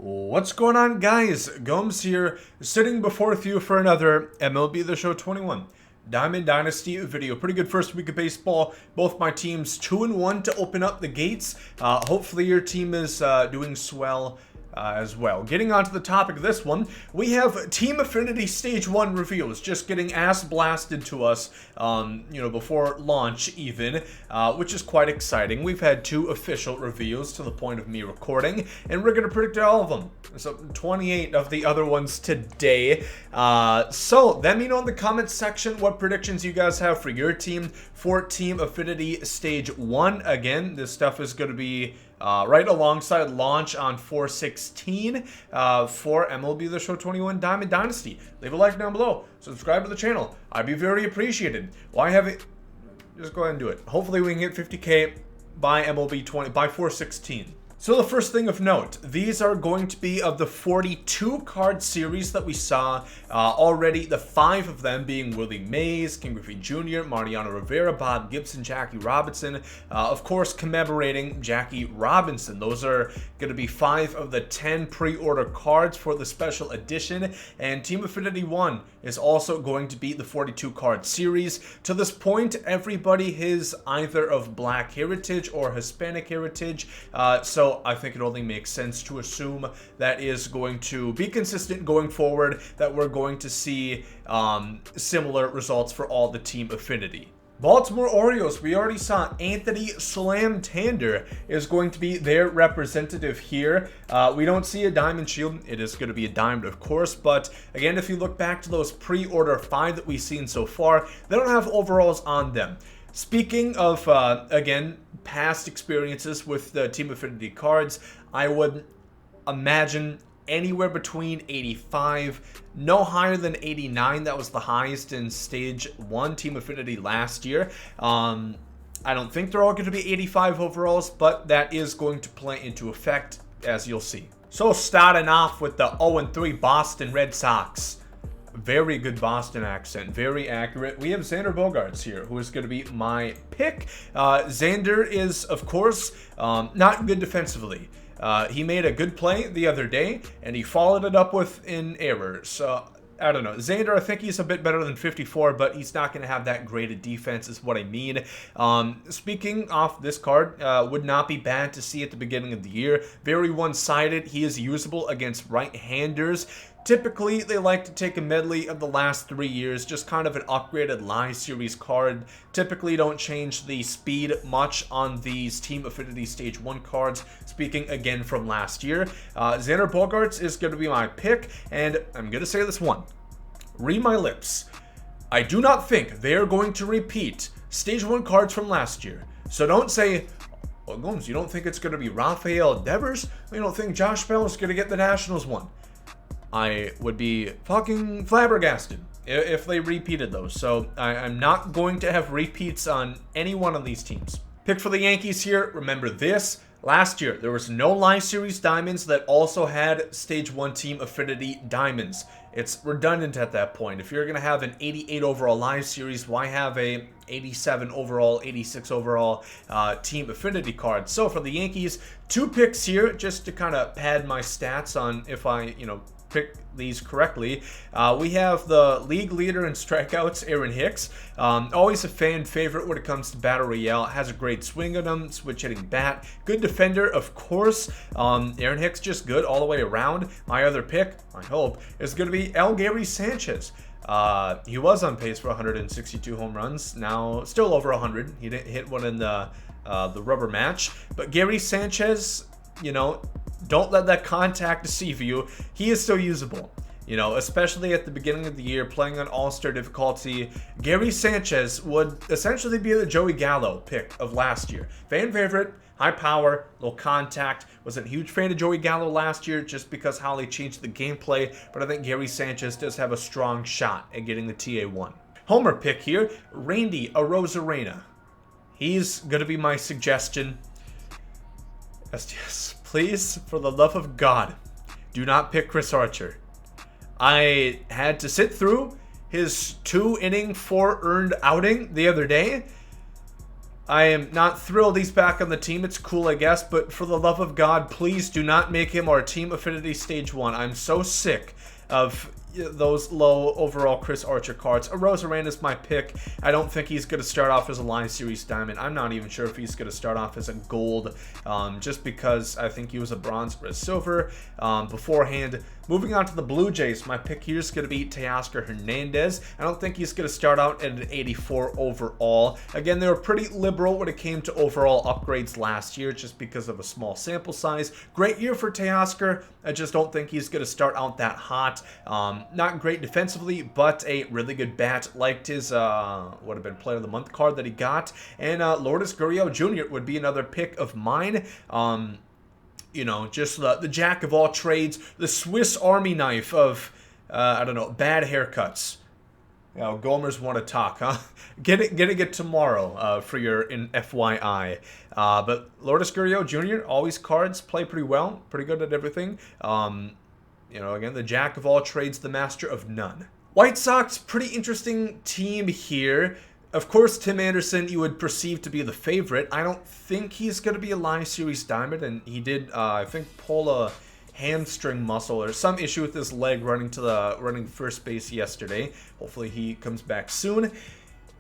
What's going on, guys? Gomes here, sitting before you for another MLB The Show 21 Diamond Dynasty video. Pretty good first week of baseball. Both my teams 2-1 to open up the gates. Hopefully your team is doing swell as well. Getting on to the topic of this one, we have Team Affinity Stage 1 reveals just getting ass blasted to us, before launch even, which is quite exciting. We've had 2 official reveals to the point of me recording, and we're going to predict all of them. So 28 of the other ones today. So let me know in the comments section what predictions you guys have for your team for Team Affinity Stage 1. Again, this stuff is going to be right alongside launch on 4/16 for MLB The Show 21 Diamond Dynasty. Leave a like down below. Subscribe to the channel. I'd be very appreciated. Why have it? Just go ahead and do it. Hopefully we can get 50K by MLB 20 by 4/16. So the first thing of note, these are going to be of the 42 card series that we saw already, the 5 of them being Willie Mays, King Griffey Jr., Mariano Rivera, Bob Gibson, Jackie Robinson, of course commemorating Jackie Robinson. Those are going to be 5 of the 10 pre-order cards for the special edition, and Team Affinity 1 is also going to be the 42 card series. To this point, everybody is either of Black heritage or Hispanic heritage, so I think it only makes sense to assume that is going to be consistent going forward, that we're going to see similar results for all the Team Affinity. Baltimore Orioles, we already saw Anthony Slam-Tander is going to be their representative here. We don't see a diamond shield. It is going to be a diamond, of course, but again, if you look back to those pre-order 5 that we've seen so far, they don't have overalls on them. Speaking of, again, past experiences with the Team Affinity cards, I would imagine anywhere between 85, no higher than 89. That was the highest in Stage 1 Team Affinity last year. I don't think they're all going to be 85 overalls, but that is going to play into effect, as you'll see. So starting off with the 0-3 Boston Red Sox. Very good Boston accent, very accurate. We have Xander Bogaerts here, who is going to be my pick. Xander is, of course, not good defensively. He made a good play the other day, and he followed it up with an error. So, I don't know. Xander, I think he's a bit better than 54, but he's not going to have that great a defense is what I mean. Speaking off this card, would not be bad to see at the beginning of the year. Very one-sided. He is usable against right-handers. Typically, they like to take a medley of the last 3 years, just kind of an upgraded live series card. Typically don't change the speed much on these Team Affinity Stage 1 cards, speaking again from last year. Xander Bogaerts is going to be my pick, and I'm going to say this one. Read my lips. I do not think they are going to repeat Stage 1 cards from last year. So don't say, well, Gomes, you don't think it's going to be Rafael Devers? You don't think Josh Bell is going to get the Nationals one? I would be fucking flabbergasted if they repeated those. So I'm not going to have repeats on any one of these teams. Pick for the Yankees here. Remember this. Last year, there was no live series diamonds that also had Stage 1 Team Affinity diamonds. It's redundant at that point. If you're going to have an 88 overall live series, why have a 87 overall, 86 overall Team Affinity card? So for the Yankees, 2 picks here just to kind of pad my stats on if I, pick these correctly. We have the league leader in strikeouts, Aaron Hicks. Always a fan favorite when it comes to Battle Royale. Has a great swing on him, switch hitting bat. Good defender, of course. Aaron Hicks just good all the way around. My other pick, I hope, is going to be Gary Sanchez. He was on pace for 162 home runs. Now still over 100. He didn't hit one in the rubber match. But Gary Sanchez, don't let that contact deceive you. He is still usable. Especially at the beginning of the year, playing on All-Star difficulty, Gary Sanchez would essentially be the Joey Gallo pick of last year. Fan favorite, high power, low contact. Wasn't a huge fan of Joey Gallo last year just because how they changed the gameplay, but I think Gary Sanchez does have a strong shot at getting the TA1. Homer pick here, Randy Arozarena. He's going to be my suggestion. Yes. Please, for the love of God, do not pick Chris Archer. I had to sit through his 2-inning, 4 earned outing the other day. I am not thrilled he's back on the team. It's cool, I guess, but for the love of God, please do not make him our Team Affinity Stage 1. I'm so sick of those low overall Chris Archer cards. Rosaran is my pick. I don't think he's going to start off as a Live Series Diamond. I'm not even sure if he's going to start off as a Gold, just because I think he was a Bronze or a Silver beforehand. Moving on to the Blue Jays, my pick here is going to be Teoscar Hernandez. I don't think he's going to start out at an 84 overall. Again, they were pretty liberal when it came to overall upgrades last year, just because of a small sample size. Great year for Teoscar. I just don't think he's going to start out that hot. Not great defensively, but a really good bat. Liked his, would have been Player of the Month card that he got. And Lourdes Gurriel Jr. would be another pick of mine. You know, just the jack of all trades, the Swiss Army knife of, I don't know, bad haircuts. You know, Gomes want to talk, huh? Getting it tomorrow for your FYI. But Lourdes Gurriel Jr., always cards, play pretty well, pretty good at everything. You know, again, the jack of all trades, the master of none. White Sox, pretty interesting team here. Of course, Tim Anderson you would perceive to be the favorite. I don't think he's going to be a Live Series Diamond, and he did, I think, pull a hamstring muscle or some issue with his leg running first base yesterday. Hopefully he comes back soon.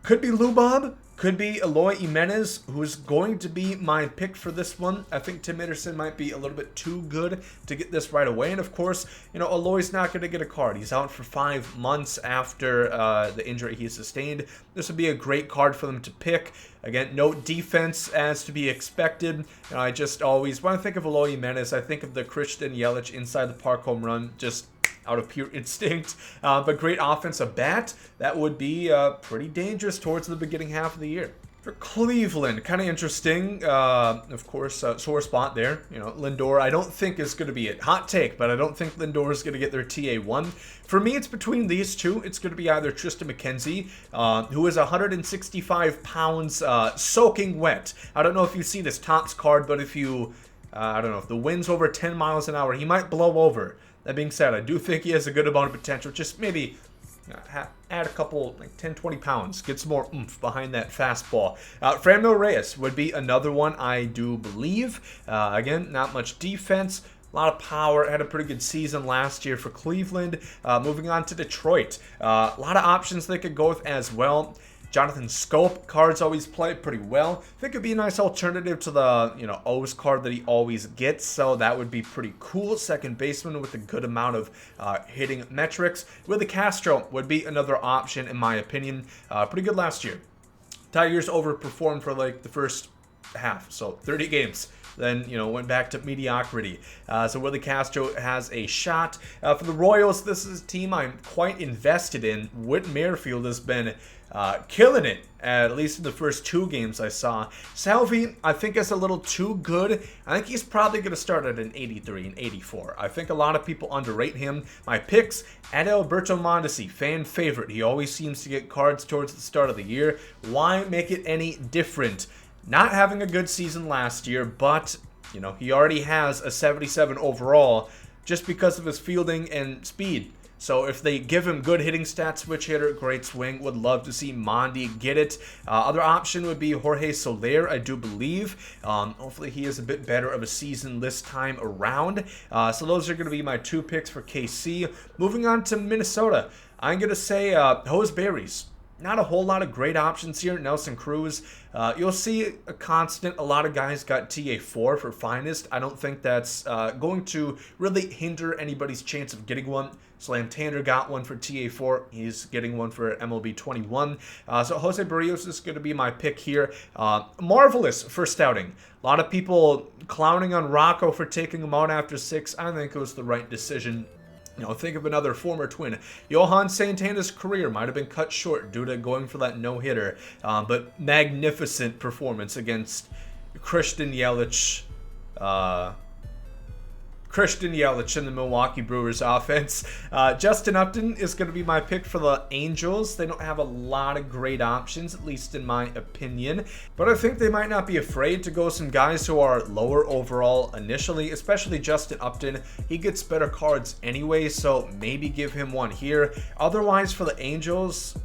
Could be Lou Bob. Could be Eloy Jimenez, who's going to be my pick for this one. I think Tim Anderson might be a little bit too good to get this right away. And of course, you know, Eloy's not going to get a card. He's out for 5 months after the injury he sustained. This would be a great card for them to pick. Again, no defense as to be expected. You know, I just always, when I think of Eloy Jimenez, I think of the Christian Yelich inside the park home run, just out of pure instinct. But great offensive bat. That would be pretty dangerous towards the beginning half of the year. For Cleveland, kind of interesting. Of course, sore spot there. You know, Lindor, I don't think is going to be it. Hot take, but I don't think Lindor is going to get their TA1. For me, it's between these two. It's going to be either Tristan McKenzie, who is 165 pounds, soaking wet. I don't know if you see this Topps card, but if you, I don't know, if the wind's over 10 miles an hour, he might blow over. That being said, I do think he has a good amount of potential. Just maybe add a couple, like 10, 20 pounds. Get some more oomph behind that fastball. Franmil Reyes would be another one, I do believe. Again, not much defense. A lot of power. Had a pretty good season last year for Cleveland. Moving on to Detroit. A lot of options they could go with as well. Jonathan Scope, cards always play pretty well. I think it'd be a nice alternative to the, you know, O's card that he always gets, so that would be pretty cool. Second baseman with a good amount of hitting metrics. Willie Castro would be another option, in my opinion. Pretty good last year. Tigers overperformed for like the first half, so 30 games. Then, you know, went back to mediocrity. So Willie Castro has a shot. For the Royals, this is a team I'm quite invested in. Whit Merrifield has been killing it, at least in the first 2 games I saw. Salvi, I think, is a little too good. I think he's probably going to start at an 83, an 84. I think a lot of people underrate him. My picks, Adalberto Mondesi, fan favorite. He always seems to get cards towards the start of the year. Why make it any different? Not having a good season last year, but, you know, he already has a 77 overall just because of his fielding and speed. So if they give him good hitting stats, switch hitter, great swing, would love to see Mondi get it. Other option would be Jorge Soler, I do believe. Hopefully he has a bit better of a season this time around. So those are going to be my 2 picks for KC. Moving on to Minnesota, I'm going to say Jose Berries. Not a whole lot of great options here. Nelson Cruz, you'll see a constant. A lot of guys got TA4 for finest. I don't think that's going to really hinder anybody's chance of getting one. Slam Tanner got one for TA4. He's getting one for MLB 21. So Jose Berrios is going to be my pick here. Marvelous first outing. A lot of people clowning on Rocco for taking him out after 6. I think it was the right decision. You know, think of another former Twin. Johan Santana's career might have been cut short due to going for that no-hitter. But magnificent performance against Christian Yelich. Christian Yelich in the Milwaukee Brewers offense. Justin Upton is going to be my pick for the Angels. They don't have a lot of great options, at least in my opinion. But I think they might not be afraid to go some guys who are lower overall initially, especially Justin Upton. He gets better cards anyway, so maybe give him one here. Otherwise, for the Angels,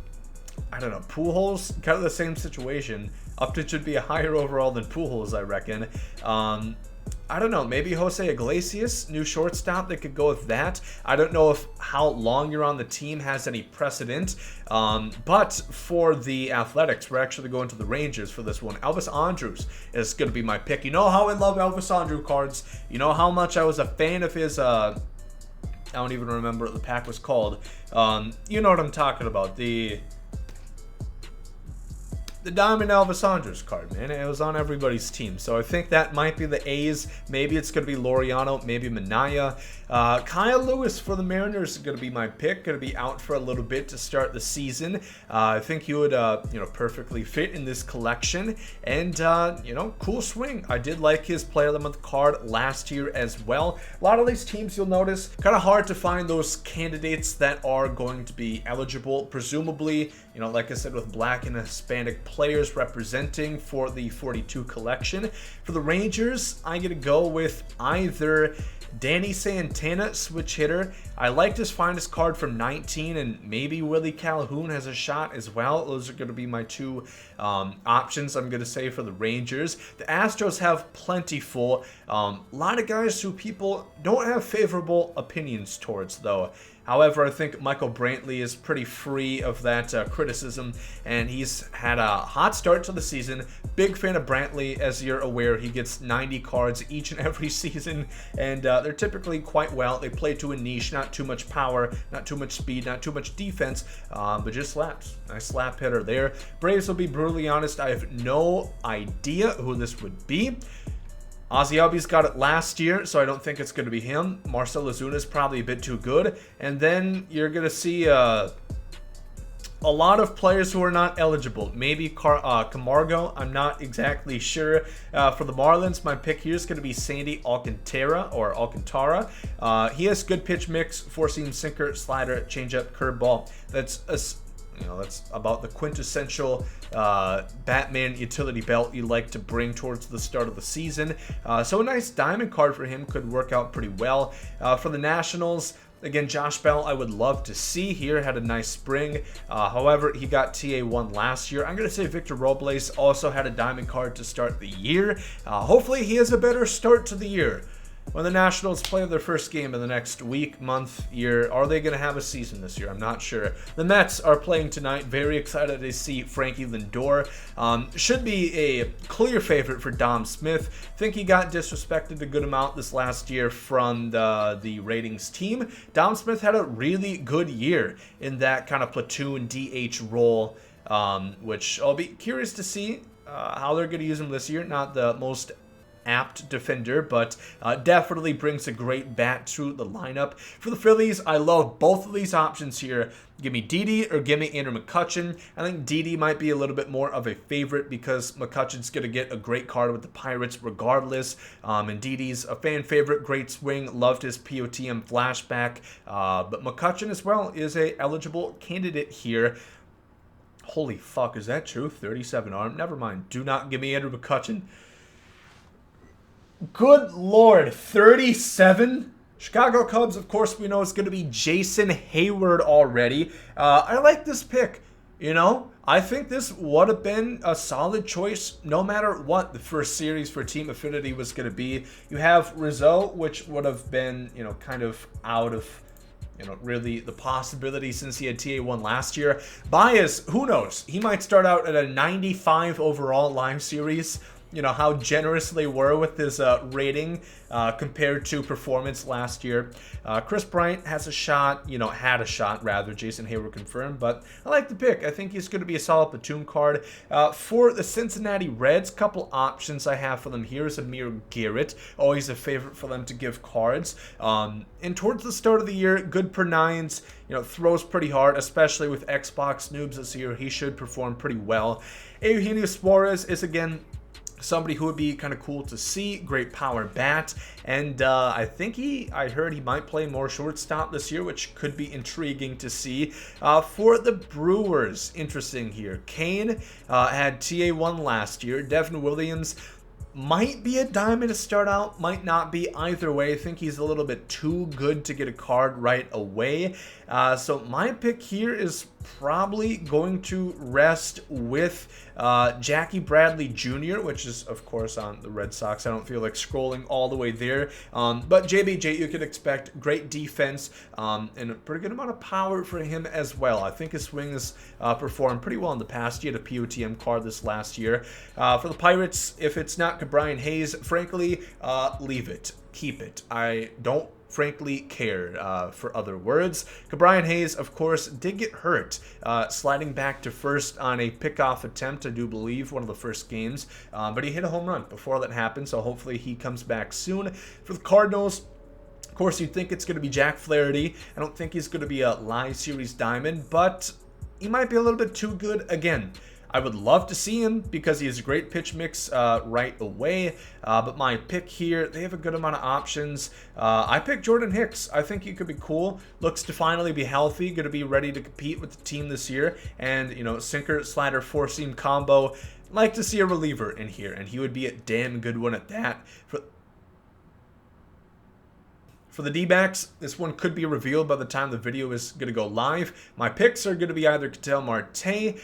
I don't know, Pujols, kind of the same situation. Upton should be a higher overall than Pujols, I reckon. I don't know, maybe Jose Iglesias, new shortstop, they could go with that. I don't know if how long you're on the team has any precedent, but for the Athletics, we're actually going to the Rangers for this one. Elvis Andrus is going to be my pick. You know how I love Elvis Andrus cards. You know how much I was a fan of his, I don't even remember what the pack was called. You know what I'm talking about, the Diamond Elvis Andrus card, man. It was on everybody's team. So I think that might be the A's. Maybe it's going to be Laureano, maybe Minaya. Kyle Lewis for the Mariners is going to be my pick. Going to be out for a little bit to start the season. I think he would, perfectly fit in this collection. And, cool swing. I did like his Player of the Month card last year as well. A lot of these teams, you'll notice, kind of hard to find those candidates that are going to be eligible. Presumably, like I said, with Black and Hispanic players representing for the 42 collection. For the Rangers, I'm going to go with either Danny Santana, switch hitter. I liked his finest card from 19, and maybe Willie Calhoun has a shot as well. Those are going to be my two options, I'm going to say, for the Rangers. The Astros have plentiful. A lot of guys who people don't have favorable opinions towards, though. However, I think Michael Brantley is pretty free of that criticism, and he's had a hot start to the season. Big fan of Brantley, as you're aware. He gets 90 cards each and every season, and they're typically quite well. They play to a niche, not too much power, not too much speed, not too much defense, but just slaps. Nice slap hitter there. Braves, will be brutally honest, I have no idea who this would be. Ozzy Albies got it last year, so I don't think it's going to be him. Marcell Ozuna is probably a bit too good. And then you're going to see a lot of players who are not eligible. Maybe Camargo, I'm not exactly sure. For the Marlins, my pick here is going to be Sandy Alcantara. He has good pitch mix, four-seam sinker, slider, changeup, curveball. That's about the quintessential Batman utility belt you like to bring towards the start of the season. So a nice diamond card for him could work out pretty well. For the Nationals, again, Josh Bell, I would love to see here. Had a nice spring. However, he got TA1 last year. I'm going to say Victor Robles also had a diamond card to start the year. Hopefully, he has a better start to the year. When the Nationals play their first game in the next week, month, year, are they going to have a season this year? I'm not sure. The Mets are playing tonight. Very excited to see Frankie Lindor. Should be a clear favorite for Dom Smith. Think he got disrespected a good amount this last year from the ratings team. Dom Smith had a really good year in that kind of platoon DH role, which I'll be curious to see how they're going to use him this year. Not the most apt defender, but definitely brings a great bat to the lineup. For the Phillies, I love both of these options here. Give me Didi or give me Andrew McCutchen. I think Didi might be a little bit more of a favorite because McCutchen's going to get a great card with the Pirates regardless. And Didi's a fan favorite, great swing, loved his POTM flashback. But McCutchen as well is a eligible candidate here. Holy fuck, is that true? 37 arm? Never mind. Do not give me Andrew McCutchen. Good Lord, 37? Chicago Cubs, of course, we know it's going to be Jason Hayward already. I like this pick, I think this would have been a solid choice no matter what the first series for Team Affinity was going to be. You have Rizzo, which would have been, kind of out of, really the possibility since he had TA1 last year. Baez, who knows? He might start out at a 95 overall live series. How generous they were with his rating compared to performance last year. Chris Bryant has a shot, had a shot rather, Jason Hayward confirmed, but I like the pick. I think he's going to be a solid platoon card. For the Cincinnati Reds, couple options I have for them here is Amir Garrett, always a favorite for them to give cards. And towards the start of the year, good per nines, throws pretty hard, especially with Xbox noobs this year. He should perform pretty well. Eugenio Suarez is, again, somebody who would be kind of cool to see. Great power bat. And I heard he might play more shortstop this year, which could be intriguing to see. For the Brewers, interesting here. Kane had TA1 last year. Devin Williams might be a diamond to start out, might not be. Either way, I think he's a little bit too good to get a card right away. So my pick here is probably going to rest with Jackie Bradley Jr., which is, of course, on the Red Sox. I don't feel like scrolling all the way there. But JBJ, you could expect great defense and a pretty good amount of power for him as well. I think his swing has performed pretty well in the past. He had a POTM card this last year. For the Pirates, if it's not Ke'Bryan Hayes, frankly, leave it. Keep it. I don't frankly care, for other words. Ke'Bryan Hayes, of course, did get hurt, sliding back to first on a pickoff attempt, I do believe, one of the first games, but he hit a home run before that happened, so hopefully he comes back soon. For the Cardinals, of course, you'd think it's going to be Jack Flaherty. I don't think he's going to be a live series diamond, but he might be a little bit too good again. I would love to see him because he has a great pitch mix right away. But my pick here, they have a good amount of options. I picked Jordan Hicks. I think he could be cool. Looks to finally be healthy. Going to be ready to compete with the team this year. And, you know, sinker, slider, four-seam combo. Like to see a reliever in here. And he would be a damn good one at that. For the D-backs, this one could be revealed by the time the video is going to go live. My picks are going to be either Ketel Marte,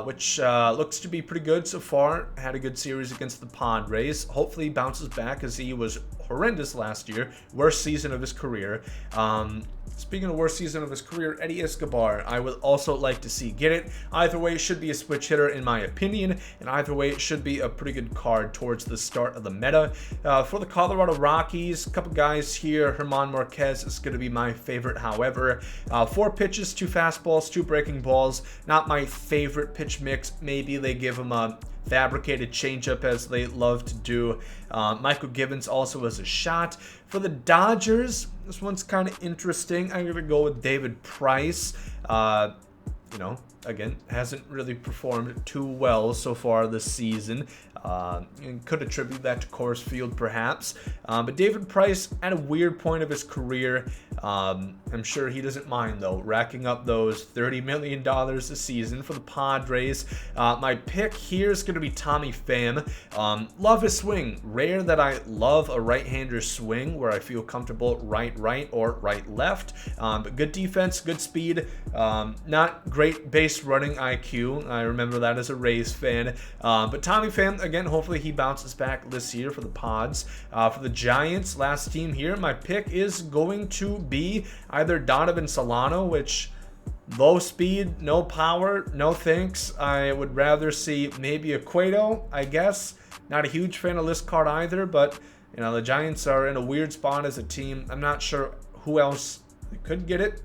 which looks to be pretty good so far. Had a good series against the Padres. Hopefully he bounces back as he was horrendous last year. Worst season of his career. Speaking of worst season of his career, Eddie Escobar, I would also like to see get it. Either way, it should be a switch hitter in my opinion, and either way, it should be a pretty good card towards the start of the meta. For the Colorado Rockies, a couple guys here. German Marquez is going to be my favorite, however. 4 pitches, 2 fastballs, 2 breaking balls. Not my favorite pitch mix. Maybe they give him a fabricated changeup as they love to do. Michael Gibbons also has a shot. For the Dodgers, this one's kind of interesting. I'm going to go with David Price. You know, again, hasn't really performed too well so far this season. Could attribute that to Coors Field, perhaps. But David Price, at a weird point of his career, I'm sure he doesn't mind, though, racking up those $30 million a season for the Padres. My pick here is going to be Tommy Pham. Love his swing. Rare that I love a right-hander swing where I feel comfortable right, or right-left. But good defense, good speed. Not great base running IQ. I remember that as a Rays fan. But Tommy Pham, again, hopefully he bounces back this year for the Pods. For the Giants, last team here, my pick is going to be either Donovan Solano, which low speed, no power, no thanks. I would rather see maybe a Cueto, I guess. Not a huge fan of this card either, but you know, the Giants are in a weird spot as a team. I'm not sure who else could get it.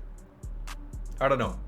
I don't know.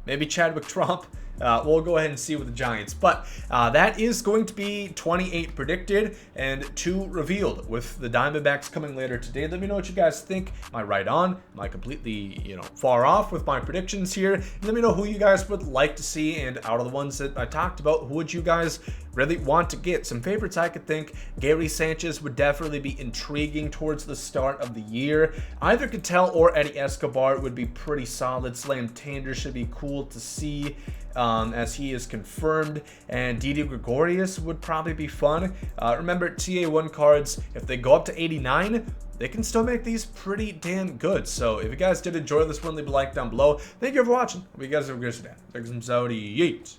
Maybe Chadwick Trump. We'll go ahead and see with the Giants. But that is going to be 28 predicted and 2 revealed with the Diamondbacks coming later today. Let me know what you guys think. Am I right on? Am I completely, you know, far off with my predictions here? And let me know who you guys would like to see. And out of the ones that I talked about, who would you guys really want to get? Some favorites I could think. Gary Sanchez would definitely be intriguing towards the start of the year. Either Ketel or Eddie Escobar would be pretty solid. Slam Tander should be cool to see. As he is confirmed, and Didi Gregorius would probably be fun. Remember, TA1 cards, if they go up to 89, they can still make these pretty damn good. So if you guys did enjoy this one, leave a like down below. Thank you for watching. Hope you guys have a great day. Take some Saudi yeet.